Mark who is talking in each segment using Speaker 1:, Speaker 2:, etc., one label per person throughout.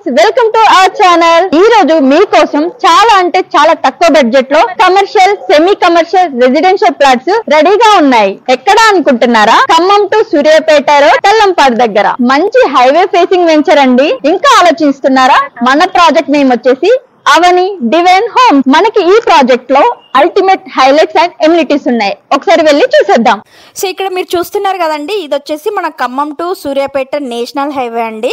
Speaker 1: Friends, welcome to our channel. ఈ రోజు మీకోసం చాలా అంటే చాలా తక్కువ బడ్జెట్ లో commercial, semi commercial, residential flats రెడీగా ఉన్నాయి. ఎక్కడ అనుకుంటున్నారా? ఖమ్మం టు సూర్యాపేట రోడ్, తల్లంపాడు దగ్గర మంచి హైవే ఫేసింగ్ వెంచర్ అండి. ఇంకా ఆలోచిస్తున్నారా? మన ప్రాజెక్ట్ నేమ్ వచ్చేసి అవని డివైన్ హోమ్. మనకి ఈ ప్రాజెక్ట్ లో అల్టిమేట్ హైలైట్స్ అండ్ ఎమ్యూనిటీస్ ఉన్నాయి. ఒకసారి వెళ్ళి చూసేద్దాం.
Speaker 2: సో ఇక్కడ మీరు చూస్తున్నారు కదండి, ఇది వచ్చేసి మన Khammam to Suryapet national highway అండి.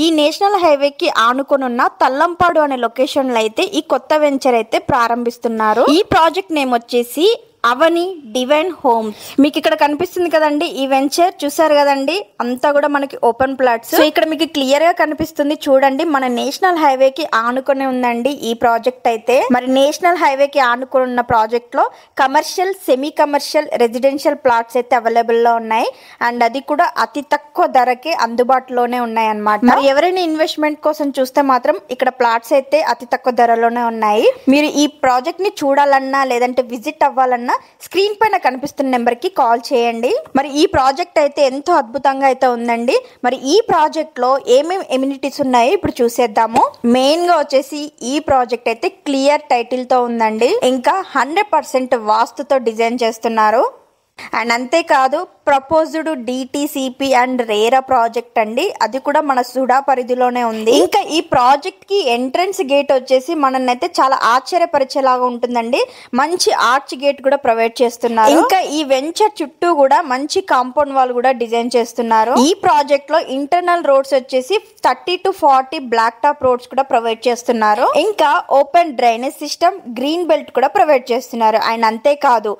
Speaker 2: ఈ నేషనల్ హైవేకి ఆనుకొని ఉన్న తల్లంపాడు అనే లొకేషన్ లో అయితే ఈ కొత్త వెంచర్ అయితే ప్రారంభిస్తున్నారు. ఈ ప్రాజెక్ట్ నేమ్ వచ్చేసి అవని డివైన్ హోమ్స్. మీకు ఇక్కడ కనిపిస్తుంది కదండి ఈ వెంచర్, చూసారు కదండి, అంతా కూడా మనకి ఓపెన్ ప్లాట్స్. సో ఇక్కడ మీకు క్లియర్ గా కనిపిస్తుంది చూడండి, మన నేషనల్ హైవే కి ఆనుకొని ఉందండి ఈ ప్రాజెక్ట్ అయితే. మరి నేషనల్ హైవే కి ఆనుకొని ఉన్న ప్రాజెక్ట్ లో commercial, semi commercial, residential plots అయితే అవైలబుల్ లో ఉన్నాయి. అండ్ అది కూడా అతి తక్కువ ధరకే అందుబాటులోనే ఉన్నాయి అన్నమాట. మరి ఎవరైనా ఇన్వెస్ట్మెంట్ కోసం చూస్తే మాత్రం ఇక్కడ ప్లాట్స్ అయితే అతి తక్కువ ధరలోనే ఉన్నాయి. మీరు ఈ ప్రాజెక్ట్ ని చూడాలన్నా లేదంటే విజిట్ అవ్వాలన్నా స్క్రీన్ పైన కనిపిస్తున్న నెంబర్ కి కాల్ చేయండి. మరి ఈ ప్రాజెక్ట్ అయితే ఎంతో అద్భుతంగా అయితే ఉందండి. మరి ఈ ప్రాజెక్ట్ లో ఏమేమి ఎమ్యూనిటీస్ ఉన్నాయో ఇప్పుడు చూసేద్దాము. మెయిన్ గా వచ్చేసి ఈ ప్రాజెక్ట్ అయితే క్లియర్ టైటిల్ తో ఉందండి. ఇంకా 100% వాస్తుతో డిజైన్ చేస్తున్నారు. అండ్ అంతేకాదు proposed DTCP and RERA project అండి, అది కూడా మన సుడా పరిధిలోనే ఉంది. ఇంకా ఈ ప్రాజెక్ట్ కి ఎంట్రన్స్ గేట్ వచ్చేసి మననైతే చాలా ఆశ్చర్యపరిచేలాగా ఉంటుందండి. మంచి ఆర్చ్ గేట్ కూడా ప్రొవైడ్ చేస్తున్నారు. ఇంకా ఈ వెంచర్ చుట్టూ కూడా మంచి కాంపౌండ్ వాల్ కూడా డిజైన్ చేస్తున్నారు. ఈ ప్రాజెక్ట్ లో ఇంటర్నల్ రోడ్స్ వచ్చేసి 30 to 40 బ్లాక్ టాప్ రోడ్స్ కూడా ప్రొవైడ్ చేస్తున్నారు. ఇంకా open drainage system, green belt కూడా ప్రొవైడ్ చేస్తున్నారు. అండ్ అంతేకాదు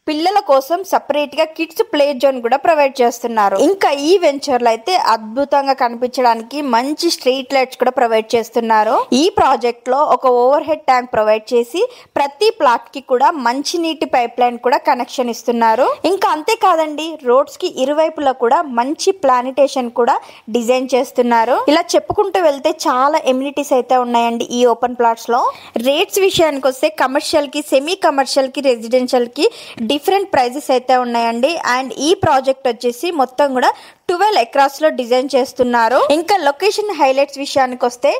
Speaker 2: పిల్లల కోసం సపరేట్ గా కిడ్స్ ప్లే జోన్ కూడా ప్రొవైడ్ చేస్తున్నారు. ఇంకా ఈ వెంచర్ లో అయితే అద్భుతంగా కనిపించడానికి మంచి స్ట్రీట్ లైట్స్ కూడా ప్రొవైడ్ చేస్తున్నారు. ఈ ప్రాజెక్ట్ లో ఒక ఓవర్ హెడ్ ట్యాంక్ ప్రొవైడ్ చేసి ప్రతి ప్లాట్ కి కూడా మంచి నీటి పైప్ లైన్ కూడా కనెక్షన్ ఇస్తున్నారు. ఇంకా అంతేకాదండి, రోడ్స్ కి ఇరువైపులా కూడా మంచి ప్లానిటేషన్ కూడా డిజైన్ చేస్తున్నారు. ఇలా చెప్పుకుంటూ వెళ్తే చాలా ఎమ్యూనిటీస్ అయితే ఉన్నాయండి ఈ ఓపెన్ ప్లాట్స్ లో. రేట్స్ విషయానికి వస్తే కమర్షియల్ కి, సెమీ కమర్షియల్ కి, రెసిడెన్షియల్ కి డిఫరెంట్ ప్రైజెస్ అయితే ఉన్నాయండి. అండ్ ఈ ప్రాజెక్ట్ వచ్చేసి మొత్తం కూడా 12 acres లో డిజైన్ చేస్తున్నారు. ఇంకా లొకేషన్ హైలైట్స్ విషయానికి వస్తే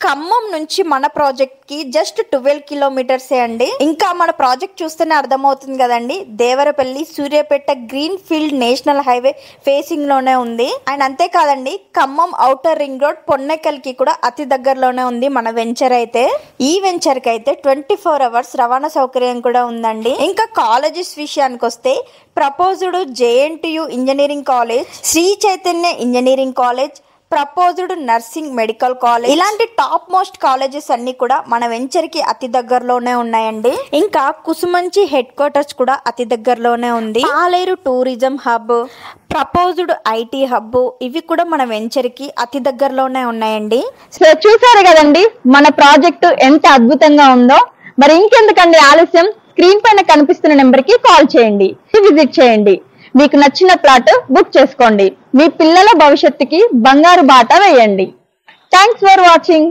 Speaker 2: ఖమ్మం నుంచి మన ప్రాజెక్ట్ కి జస్ట్ 12 kilometers అండి. ఇంకా మన ప్రాజెక్ట్ చూస్తేనే అర్థమవుతుంది కదండి, Devarapalli Suryapet green field national highway facing లోనే ఉంది. అండ్ అంతేకాదండి, ఖమ్మం ఔటర్ రింగ్ రోడ్ పొన్నెకల్ కి కూడా అతి దగ్గరలోనే ఉంది మన వెంచర్ అయితే. ఈ వెంచర్ కి అయితే 24 hours రవాణా సౌకర్యం కూడా ఉందండి. ఇంకా కాలేజెస్ విషయానికి వస్తే proposed JNTU engineering college, Sri Chaitanya engineering college, proposed nursing medical college, ఇలాంటి టాప్ మోస్ట్ కాలేజెస్ అన్ని కూడా మన వెంచర్ కి అతి దగ్గరలోనే ఉన్నాయండి. ఇంకా కుసుమంచి హెడ్ క్వార్టర్స్ కూడా అతి దగ్గరలోనే ఉంది. Paleru tourism hub, proposed IT hub, ఇవి కూడా మన వెంచర్ కి అతి దగ్గరలోనే ఉన్నాయండి.
Speaker 1: సో చూసారు కదండి మన ప్రాజెక్ట్ ఎంత అద్భుతంగా ఉందో. మరి ఇంకెందుకండి ఆలస్యం, స్క్రీన్ పైన కనిపిస్తున్న నెంబర్ కి కాల్ చేయండి, విజిట్ చేయండి. మీకు నచ్చిన ప్లాట్ బుక్ చేసుకోండి. మీ పిల్లల భవిష్యత్తుకి బంగారు బాట వేయండి. Thanks for watching.